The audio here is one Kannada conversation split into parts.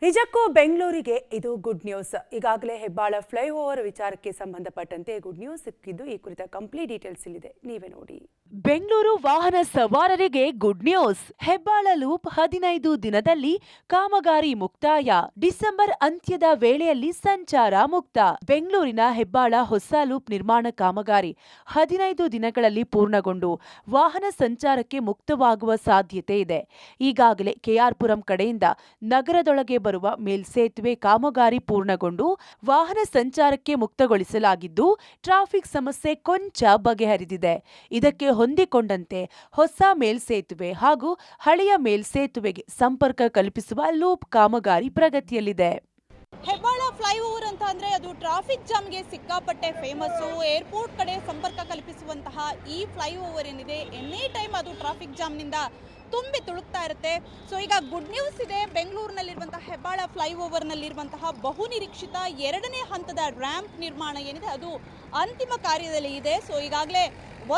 ನಿಜಕ್ಕೂ ಬೆಂಗಳೂರಿಗೆ ಇದು ಗುಡ್ ನ್ಯೂಸ್. ಈಗಾಗಲೇ ಹೆಬ್ಬಾಳ ಫ್ಲೈಓವರ್ ವಿಚಾರಕ್ಕೆ ಸಂಬಂಧಪಟ್ಟಂತೆ ಗುಡ್ ನ್ಯೂಸ್ ಸಿಕ್ಕಿದ್ದು. ಈ ಕುರಿತ ಕಂಪ್ಲೀಟ್ ಡೀಟೇಲ್ಸ್ ಇಲ್ಲಿದೆ, ನೀವೇ ನೋಡಿ. ಬೆಂಗಳೂರು ವಾಹನ ಸವಾರರಿಗೆ ಗುಡ್ ನ್ಯೂಸ್. ಹೆಬ್ಬಾಳ ಲೂಪ್ 15 ದಿನದಲ್ಲಿ ಕಾಮಗಾರಿ ಮುಕ್ತಾಯ. ಡಿಸೆಂಬರ್ ಅಂತ್ಯದ ವೇಳೆಯಲ್ಲಿ ಸಂಚಾರ ಮುಕ್ತ. ಬೆಂಗಳೂರಿನ ಹೆಬ್ಬಾಳ ಹೊಸ ಲೂಪ್ ನಿರ್ಮಾಣ ಕಾಮಗಾರಿ 15 ದಿನಗಳಲ್ಲಿ ಪೂರ್ಣಗೊಂಡು ವಾಹನ ಸಂಚಾರಕ್ಕೆ ಮುಕ್ತವಾಗುವ ಸಾಧ್ಯತೆ ಇದೆ. ಈಗಾಗಲೇ ಕೆಆರ್ಪುರಂ ಕಡೆಯಿಂದ ನಗರದೊಳಗೆ ಬರುವ ಮೇಲ್ಸೇತುವೆ ಕಾಮಗಾರಿ ಪೂರ್ಣಗೊಂಡು ವಾಹನ ಸಂಚಾರಕ್ಕೆ ಮುಕ್ತಗೊಳಿಸಲಾಗಿದ್ದು, ಟ್ರಾಫಿಕ್ ಸಮಸ್ಯೆ ಕೊಂಚ ಬಗೆಹರಿದಿದೆ. ಇದಕ್ಕೆ ಹೊಂದಿಕೊಂಡಂತೆ ಹೊಸ ಮೇಲ್ಸೇತುವೆ ಹಾಗೂ ಹಳೆಯ ಮೇಲ್ಸೇತುವೆಗೆ ಸಂಪರ್ಕ ಕಲ್ಪಿಸುವ ಲೂಪ್ ಕಾಮಗಾರಿ ಪ್ರಗತಿಯಲ್ಲಿದೆ. ಹೆಬ್ಬಾಳ ಫ್ಲೈಓವರ್ ಅಂತ ಅಂದ್ರೆ ಅದು ಟ್ರಾಫಿಕ್ ಜಾಮ್ಗೆ ಸಿಕ್ಕಾಪಟ್ಟೆ ಫೇಮಸ್ಸು. ಏರ್ಪೋರ್ಟ್ ಕಡೆ ಸಂಪರ್ಕ ಕಲ್ಪಿಸುವಂತಹ ಈ ಫ್ಲೈಓವರ್ ಏನಿದೆ, ಎನಿ ಟೈಮ್ ಅದು ಟ್ರಾಫಿಕ್ ಜಾಮ್ನಿಂದ ತುಂಬಿ ತುಳುಕ್ತಾ ಇರುತ್ತೆ. ಸೊ ಈಗ ಗುಡ್ ನ್ಯೂಸ್ ಇದೆ. ಬೆಂಗಳೂರಿನಲ್ಲಿರುವಂತಹ ಹೆಬ್ಬಾಳ ಫ್ಲೈಓವರ್ನಲ್ಲಿರುವಂತಹ ಬಹುನಿರೀಕ್ಷಿತ 2ನೇ ಹಂತದ ರ್ಯಾಂಪ್ ನಿರ್ಮಾಣ ಏನಿದೆ ಅದು ಅಂತಿಮ ಕಾರ್ಯದಲ್ಲಿ ಇದೆ. ಸೊ ಈಗಾಗಲೇ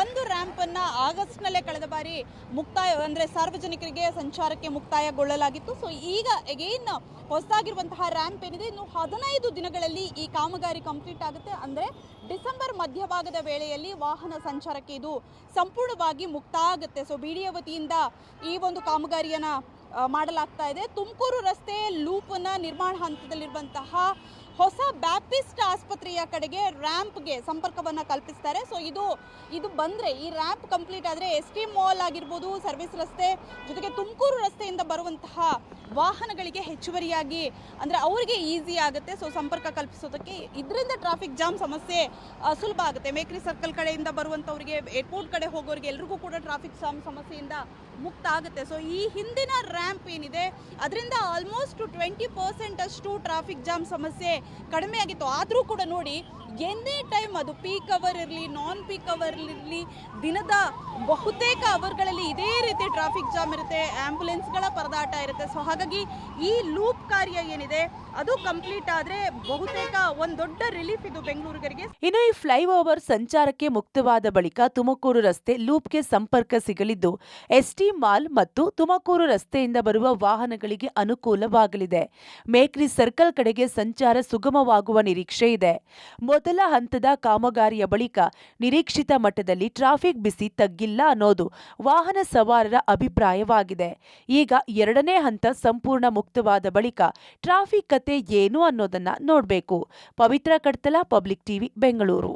ಒಂದು ರ್ಯಾಂಪನ್ನು ಆಗಸ್ಟ್ನಲ್ಲೇ ಕಳೆದ ಬಾರಿ ಮುಕ್ತಾಯ ಅಂದರೆ ಸಾರ್ವಜನಿಕರಿಗೆ ಸಂಚಾರಕ್ಕೆ ಮುಕ್ತಾಯಗೊಳ್ಳಲಾಗಿತ್ತು. ಸೊ ಈಗ ಅಗೇನ್ ಹೊಸದಾಗಿರುವಂತಹ ರ್ಯಾಂಪ್ ಏನಿದೆ, ಇನ್ನು 15 ದಿನಗಳಲ್ಲಿ ಈ ಕಾಮಗಾರಿ ಕಂಪ್ಲೀಟ್ ಆಗುತ್ತೆ. ಅಂದರೆ ಡಿಸೆಂಬರ್ ಮಧ್ಯಭಾಗದ ವೇಳೆಯಲ್ಲಿ ವಾಹನ ಸಂಚಾರಕ್ಕೆ ಇದು ಸಂಪೂರ್ಣವಾಗಿ ಮುಕ್ತ ಆಗುತ್ತೆ. ಸೊ ಬಿಡಿಎ ವತಿಯಿಂದ ಈ ಒಂದು ಕಾಮಗಾರಿಯನ್ನು ಮಾಡಲಾಗ್ತಾ ಇದೆ. ತುಮಕೂರು ರಸ್ತೆ ಲೂಪ್ನ ನಿರ್ಮಾಣ ಹಂತದಲ್ಲಿರುವಂತಹ ಹೊಸ ಬ್ಯಾಪ್ಟಿಸ್ಟ್ ಆಸ್ಪತ್ರೆಯ ಕಡೆಗೆ ರ್ಯಾಂಪ್ಗೆ ಸಂಪರ್ಕವನ್ನು ಕಲ್ಪಿಸ್ತಾರೆ. ಸೊ ಇದು ಬಂದರೆ, ಈ ರ್ಯಾಂಪ್ ಕಂಪ್ಲೀಟ್ ಆದರೆ ST ಮಾಲ್ ಆಗಿರ್ಬೋದು, ಸರ್ವಿಸ್ ರಸ್ತೆ ಜೊತೆಗೆ ತುಮಕೂರು ರಸ್ತೆಯಿಂದ ಬರುವಂತಹ ವಾಹನಗಳಿಗೆ ಹೆಚ್ಚುವರಿಯಾಗಿ ಅಂದರೆ ಅವರಿಗೆ ಈಸಿ ಆಗುತ್ತೆ. ಸೊ ಸಂಪರ್ಕ ಕಲ್ಪಿಸೋದಕ್ಕೆ ಇದರಿಂದ ಟ್ರಾಫಿಕ್ ಜಾಮ್ ಸಮಸ್ಯೆ ಸುಲಭ ಆಗುತ್ತೆ. ಮೇಕ್ರಿ ಸರ್ಕಲ್ ಕಡೆಯಿಂದ ಬರುವಂಥವ್ರಿಗೆ, ಏರ್ಪೋರ್ಟ್ ಕಡೆ ಹೋಗೋರಿಗೆ ಎಲ್ರಿಗೂ ಕೂಡ ಟ್ರಾಫಿಕ್ ಜಾಮ್ ಸಮಸ್ಯೆಯಿಂದ ಮುಕ್ತ ಆಗುತ್ತೆ. ಸೊ ಈ ಹಿಂದಿನ ರ್ಯಾಂಪ್ ಏನಿದೆ ಅದರಿಂದ ಆಲ್ಮೋಸ್ಟ್ 20% ಅಷ್ಟು ಟ್ರಾಫಿಕ್ ಜಾಮ್ ಸಮಸ್ಯೆ ಕಡಿಮೆ ಆಗಿತ್ತು. ಆದರೂ ಕೂಡ ನೋಡಿ, ಎನಿ ಟೈಮ್ ಅದು ಪೀಕ್ ಅವರ್ ಇರಲಿ, ನಾನ್ ಪೀಕ್ ಅವರ್ ಇರಲಿ, ದಿನದ ಬಹುತೇಕ ಅವರ್ಗಳಲ್ಲಿ ಇದೇ ರೀತಿ ಟ್ರಾಫಿಕ್ ಜಾಮ್ ಇರುತ್ತೆ, ಆ್ಯಂಬುಲೆನ್ಸ್ಗಳ ಪರದಾಟ ಇರುತ್ತೆ. ಸೊ ಹಾಗಾಗಿ ಈ ಲೂಪ್ ಕಾರ್ಯ ಏನಿದೆ ಅದು ಕಂಪ್ಲೀಟ್ ಆದರೆ ಬಹುತೇಕ ಒಂದು ದೊಡ್ಡ ರಿಲೀಫ್ ಇದು ಬೆಂಗಳೂರಿಗರಿಗೆ. ಇನ್ನು ಈ ಫ್ಲೈಓವರ್ ಸಂಚಾರಕ್ಕೆ ಮುಕ್ತವಾದ ಬಳಿಕ ತುಮಕೂರು ರಸ್ತೆ ಲೂಪ್ಗೆ ಸಂಪರ್ಕ ಸಿಗಲಿದ್ದು, ST ಮಾಲ್ ಮತ್ತು ತುಮಕೂರು ರಸ್ತೆಯಿಂದ ಬರುವ ವಾಹನಗಳಿಗೆ ಅನುಕೂಲವಾಗಲಿದೆ. ಮೇಕ್ರಿ ಸರ್ಕಲ್ ಕಡೆಗೆ ಸಂಚಾರ ಸುಗಮವಾಗುವ ನಿರೀಕ್ಷೆ ಇದೆ. ಮೊದಲ ಹಂತದ ಕಾಮಗಾರಿಯ ಬಳಿಕ ನಿರೀಕ್ಷಿತ ಮಟ್ಟದಲ್ಲಿ ಟ್ರಾಫಿಕ್ ಬಿಸಿ ತಗ್ಗಿಲ್ಲ ಅನ್ನೋದು ವಾಹನ ಸವಾರರ ಅಭಿಪ್ರಾಯವಾಗಿದೆ. ಈಗ 2ನೇ ಹಂತ ಸಂಪೂರ್ಣ ಮುಕ್ತವಾದ ಬಳಿಕ ಟ್ರಾಫಿಕ್ ಕತೆ ಏನು ಅನ್ನೋದನ್ನ ನೋಡಬೇಕು. ಪವಿತ್ರ ಕಡ್ತಲ, ಪಬ್ಲಿಕ್ ಟಿವಿ, ಬೆಂಗಳೂರು.